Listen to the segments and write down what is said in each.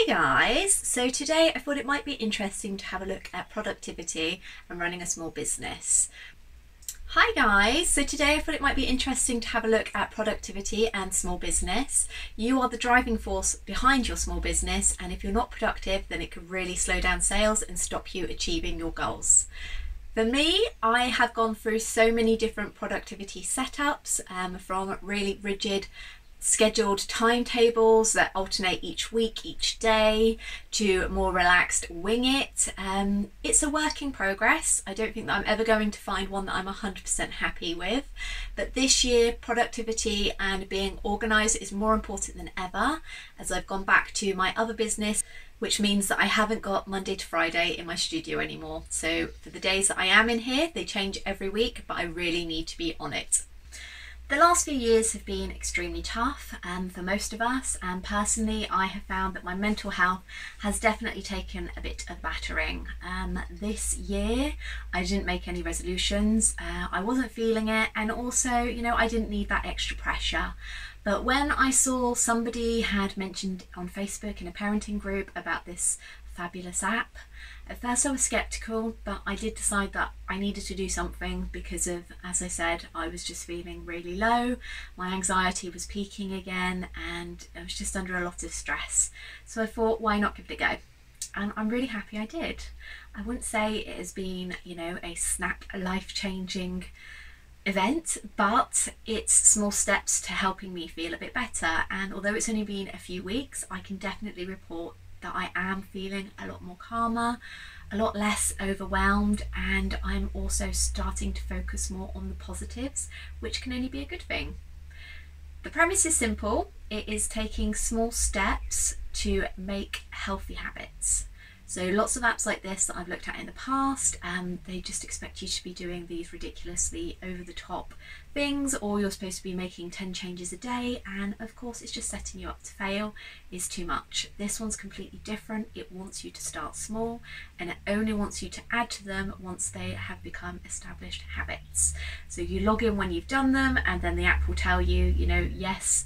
Guys, so today I thought it might be interesting to have a look at productivity and running a small business. Hi guys, so today I thought it might be interesting to have a look at productivity and small business. You are the driving force behind your small business, and if you're not productive then it could really slow down sales and stop you achieving your goals. For me, I have gone through so many different productivity setups, from really rigid scheduled timetables that alternate each week, each day, to more relaxed wing it. It's a work in progress. I don't think that I'm ever going to find one that I'm 100% happy with, but this year productivity and being organised is more important than ever, as I've gone back to my other business, which means that I haven't got Monday to Friday in my studio anymore. So for the days that I am in here, they change every week, but I really need to be on it. The last few years have been extremely tough for most of us, and personally I have found that my mental health has definitely taken a bit of battering. This year I didn't make any resolutions, I wasn't feeling it, and also, I didn't need that extra pressure. But when I saw somebody had mentioned on Facebook in a parenting group about this fabulous app, at first I was skeptical, but I did decide that I needed to do something because of, as I said, I was just feeling really low. My anxiety was peaking again and I was just under a lot of stress. So I thought, why not give it a go? And I'm really happy I did. I wouldn't say it has been, a snap life-changing event, but it's small steps to helping me feel a bit better. And although it's only been a few weeks, I can definitely report that I am feeling a lot more calmer, a lot less overwhelmed, and I'm also starting to focus more on the positives, which can only be a good thing. The premise is simple. It is taking small steps to make healthy habits. So lots of apps like this that I've looked at in the past, they just expect you to be doing these ridiculously over-the-top things, or you're supposed to be making 10 changes a day, and of course it's just setting you up to fail. Is too much. This one's completely different. It wants you to start small, and it only wants you to add to them once they have become established habits. So you log in when you've done them, and then the app will tell you, yes,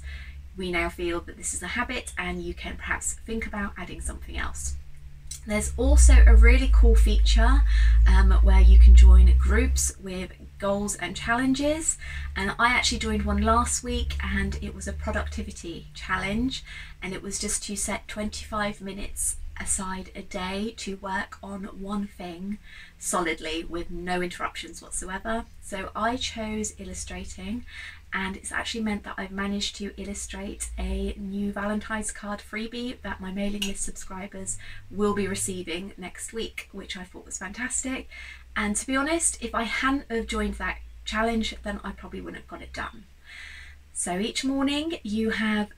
we now feel that this is a habit, and you can perhaps think about adding something else. There's also a really cool feature where you can join groups with goals and challenges, and I actually joined one last week, and it was a productivity challenge, and it was just to set 25 minutes aside a day to work on one thing solidly with no interruptions whatsoever. So I chose illustrating, and it's actually meant that I've managed to illustrate a new Valentine's card freebie that my mailing list subscribers will be receiving next week, which I thought was fantastic. And to be honest, if I hadn't have joined that challenge, then I probably wouldn't have got it done. So each morning you have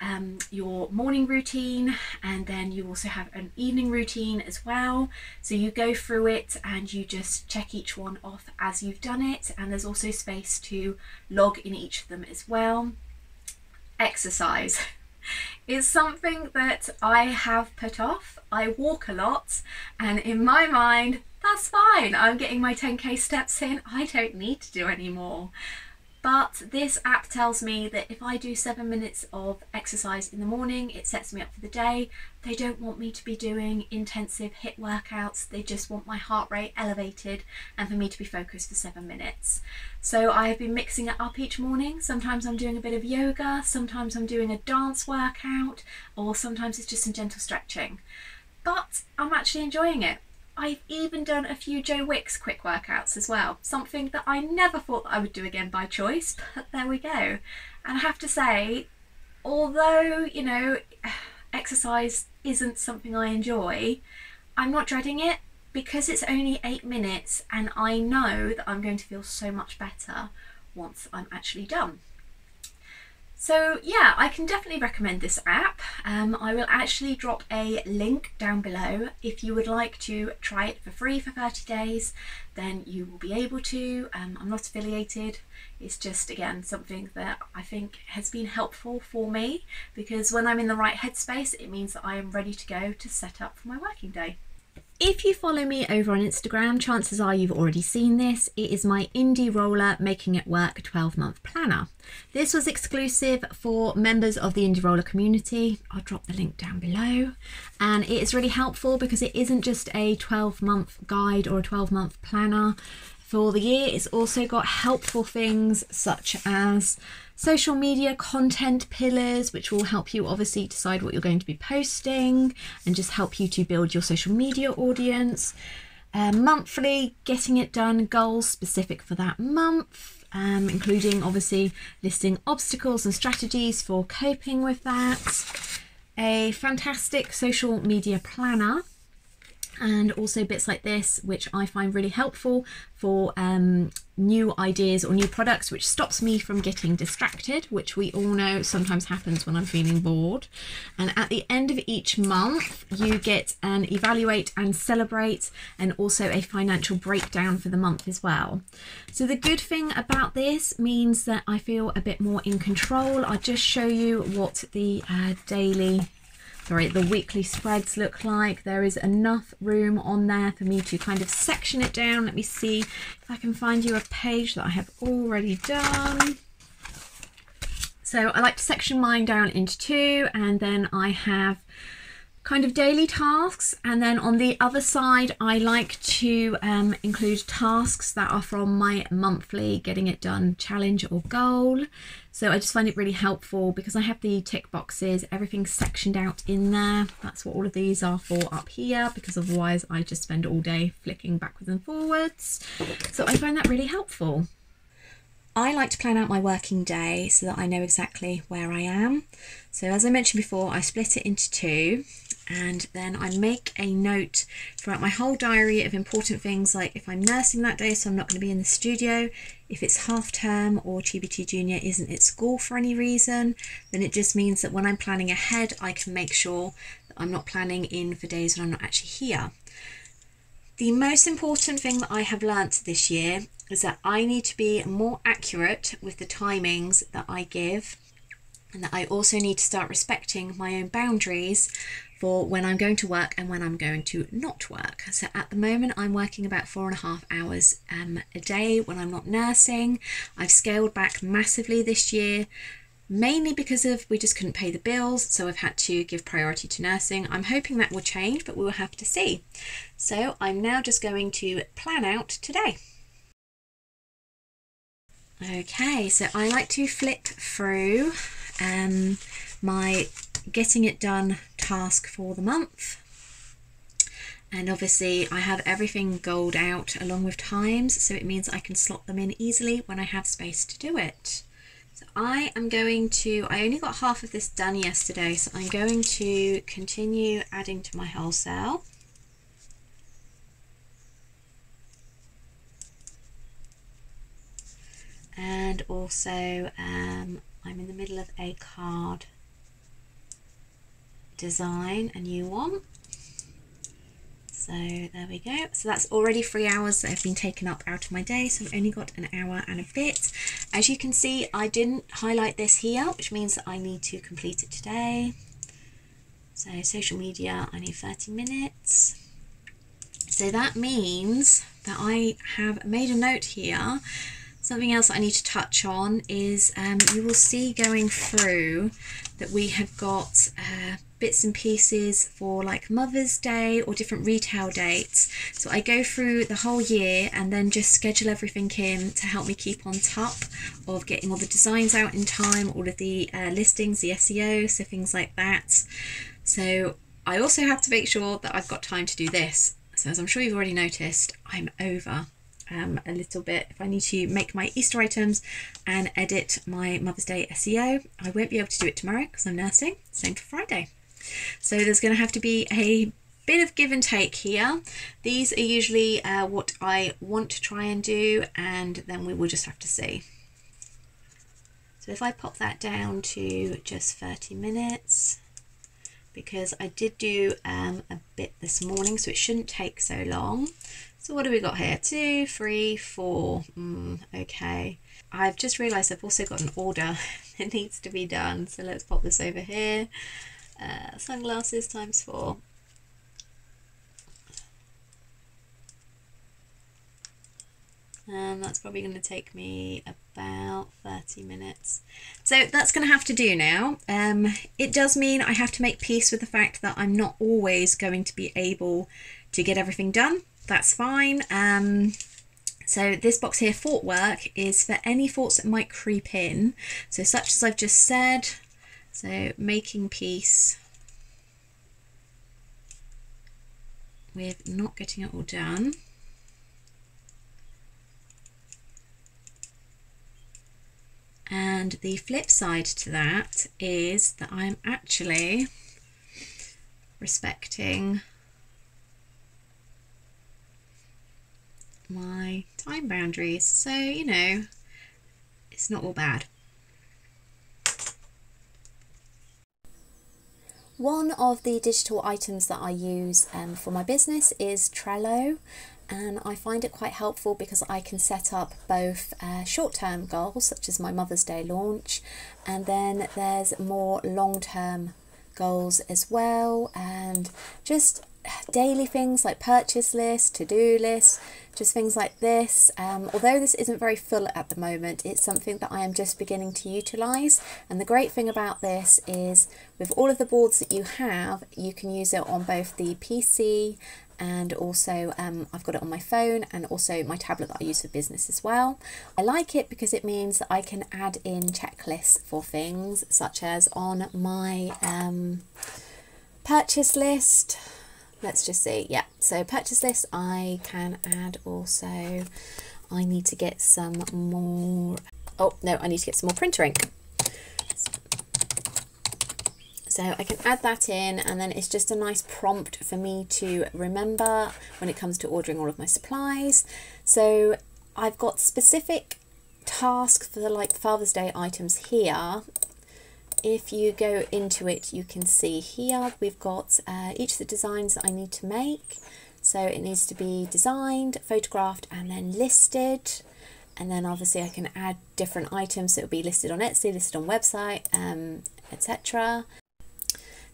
your morning routine, and then you also have an evening routine as well. So you go through it and you just check each one off as you've done it, and there's also space to log in each of them as well. Exercise is something that I have put off. I walk a lot, and in my mind that's fine. I'm getting my 10k steps in. I don't need to do any more. But this app tells me that if I do 7 minutes of exercise in the morning, it sets me up for the day. They don't want me to be doing intensive HIIT workouts. They just want my heart rate elevated and for me to be focused for 7 minutes. So I have been mixing it up each morning. Sometimes I'm doing a bit of yoga, sometimes I'm doing a dance workout, or sometimes it's just some gentle stretching. But I'm actually enjoying it. I've even done a few Joe Wicks quick workouts as well, something that I never thought that I would do again by choice, but there we go. And I have to say, although, exercise isn't something I enjoy, I'm not dreading it because it's only 8 minutes, and I know that I'm going to feel so much better once I'm actually done. So yeah, I can definitely recommend this app. I will actually drop a link down below. If you would like to try it for free for 30 days, then you will be able to. I'm not affiliated. It's just, again, something that I think has been helpful for me, because when I'm in the right headspace, it means that I am ready to go to set up for my working day. If you follow me over on Instagram, chances are you've already seen this. It is my Indie Roller Making It Work 12-month planner. This was exclusive for members of the Indie Roller community. I'll drop the link down below. And it is really helpful because it isn't just a 12-month guide or a 12-month planner for the year. It's also got helpful things such as social media content pillars, which will help you obviously decide what you're going to be posting and just help you to build your social media audience. Monthly getting it done goals specific for that month, including obviously listing obstacles and strategies for coping with that. A fantastic social media planner, and also bits like this, which I find really helpful for new ideas or new products, which stops me from getting distracted, which we all know sometimes happens when I'm feeling bored. And at the end of each month, you get an evaluate and celebrate, and also a financial breakdown for the month as well. So the good thing about this means that I feel a bit more in control. I'll just show you what the the weekly spreads look like. There is enough room on there for me to kind of section it down. Let me see if I can find you a page that I have already done. So I like to section mine down into two, and then I have kind of daily tasks, and then on the other side I like to include tasks that are from my monthly getting it done challenge or goal. So I just find it really helpful because I have the tick boxes, everything's sectioned out in there. That's what all of these are for up here, because otherwise I just spend all day flicking backwards and forwards. So I find that really helpful. I like to plan out my working day so that I know exactly where I am. So as I mentioned before, I split it into two, and then I make a note throughout my whole diary of important things, like if I'm nursing that day, so I'm not going to be in the studio, if it's half term or TBT Junior isn't at school for any reason, then it just means that when I'm planning ahead, I can make sure that I'm not planning in for days when I'm not actually here. The most important thing that I have learnt this year is that I need to be more accurate with the timings that I give, and that I also need to start respecting my own boundaries for when I'm going to work and when I'm going to not work. So at the moment I'm working about 4.5 hours a day when I'm not nursing. I've scaled back massively this year, mainly because of we just couldn't pay the bills, so I've had to give priority to nursing. I'm hoping that will change, but we will have to see. So I'm now just going to plan out today. Okay, so I like to flip through my getting it done task for the month, and obviously I have everything goaled out along with times, so it means I can slot them in easily when I have space to do it. So I only got half of this done yesterday, so I'm going to continue adding to my wholesale. And also I'm in the middle of a card design, a new one. So there we go. So that's already 3 hours that have been taken up out of my day, so I've only got an hour and a bit. As you can see, I didn't highlight this here, which means that I need to complete it today. So social media, I need 30 minutes. So that means that I have made a note here. Something else I need to touch on is you will see going through that we have got bits and pieces for like Mother's Day or different retail dates. So I go through the whole year and then just schedule everything in to help me keep on top of getting all the designs out in time, all of the listings, the SEO, so things like that. So I also have to make sure that I've got time to do this. So as I'm sure you've already noticed, I'm over a little bit. If I need to make my Easter items and edit my Mother's Day SEO, I won't be able to do it tomorrow because I'm nursing. Same for Friday. So there's going to have to be a bit of give and take here. These are usually what I want to try and do, and then we will just have to see. So if I pop that down to just 30 minutes, because I did do a bit this morning, so it shouldn't take so long. So what do we got here? 2, 3, 4. Okay. I've just realised I've also got an order that needs to be done. So let's pop this over here. Sunglasses ×4. That's probably going to take me about 30 minutes. So that's going to have to do now. It does mean I have to make peace with the fact that I'm not always going to be able to get everything done. That's fine. So this box here, thought work, is for any thoughts that might creep in. So such as I've just said. So making peace with not getting it all done. And the flip side to that is that I'm actually respecting my time boundaries. So, you know, it's not all bad. One of the digital items that I use for my business is Trello. And I find it quite helpful because I can set up both short-term goals, such as my Mother's Day launch, and then there's more long-term goals as well, and just daily things like purchase lists, to-do lists, just things like this. Although this isn't very full at the moment, it's something that I am just beginning to utilise. And the great thing about this is with all of the boards that you have, you can use it on both the PC and also I've got it on my phone and also my tablet that I use for business as well. I like it because it means that I can add in checklists for things, such as on my purchase list. Let's just see, yeah, so purchase list I can add also, I need to get some more, oh no, I need to get some more printer ink. So I can add that in, and then it's just a nice prompt for me to remember when it comes to ordering all of my supplies. So I've got specific tasks for the like Father's Day items here. If you go into it, you can see here we've got each of the designs that I need to make. So it needs to be designed, photographed, and then listed. And then obviously I can add different items, so it'll be listed on Etsy, listed on website, etc.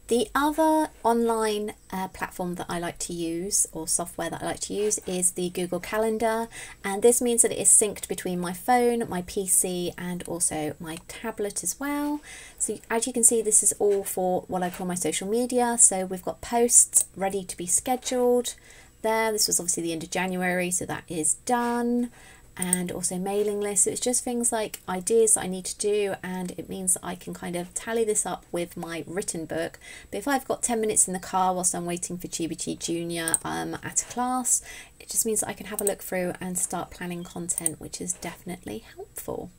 The other online platform that I like to use, or software that I like to use, is the Google Calendar, and this means that it is synced between my phone, my PC, and also my tablet as well. So as you can see, this is all for what I call my social media. So we've got posts ready to be scheduled there. This was obviously the end of January, so that is done. And also mailing lists. So it's just things like ideas that I need to do, and it means that I can kind of tally this up with my written book. But if I've got 10 minutes in the car whilst I'm waiting for GBT Junior at a class, it just means that I can have a look through and start planning content, which is definitely helpful.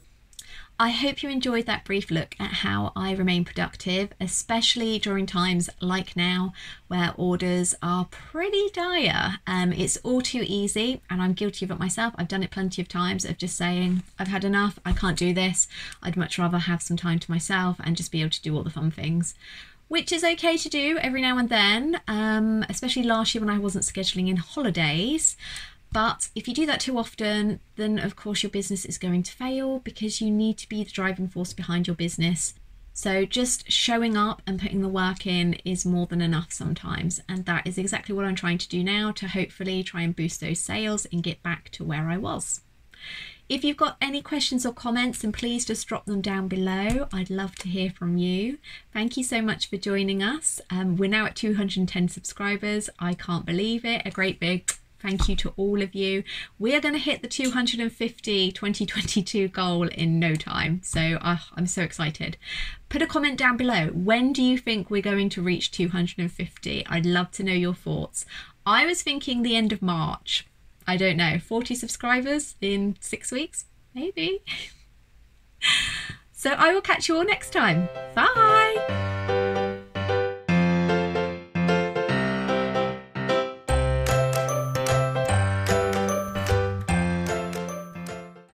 I hope you enjoyed that brief look at how I remain productive, especially during times like now where orders are pretty dire. It's all too easy, and I'm guilty of it myself. I've done it plenty of times, of just saying, I've had enough, I can't do this. I'd much rather have some time to myself and just be able to do all the fun things, which is okay to do every now and then, especially last year when I wasn't scheduling in holidays. But if you do that too often, then of course your business is going to fail, because you need to be the driving force behind your business. So just showing up and putting the work in is more than enough sometimes. And that is exactly what I'm trying to do now, to hopefully try and boost those sales and get back to where I was. If you've got any questions or comments, then please just drop them down below. I'd love to hear from you. Thank you so much for joining us. We're now at 210 subscribers. I can't believe it. A great big thank you to all of you. We are going to hit the 250 2022 goal in no time. So I'm so excited. Put a comment down below. When do you think we're going to reach 250? I'd love to know your thoughts. I was thinking the end of March. I don't know, 40 subscribers in 6 weeks, maybe. So I will catch you all next time. Bye.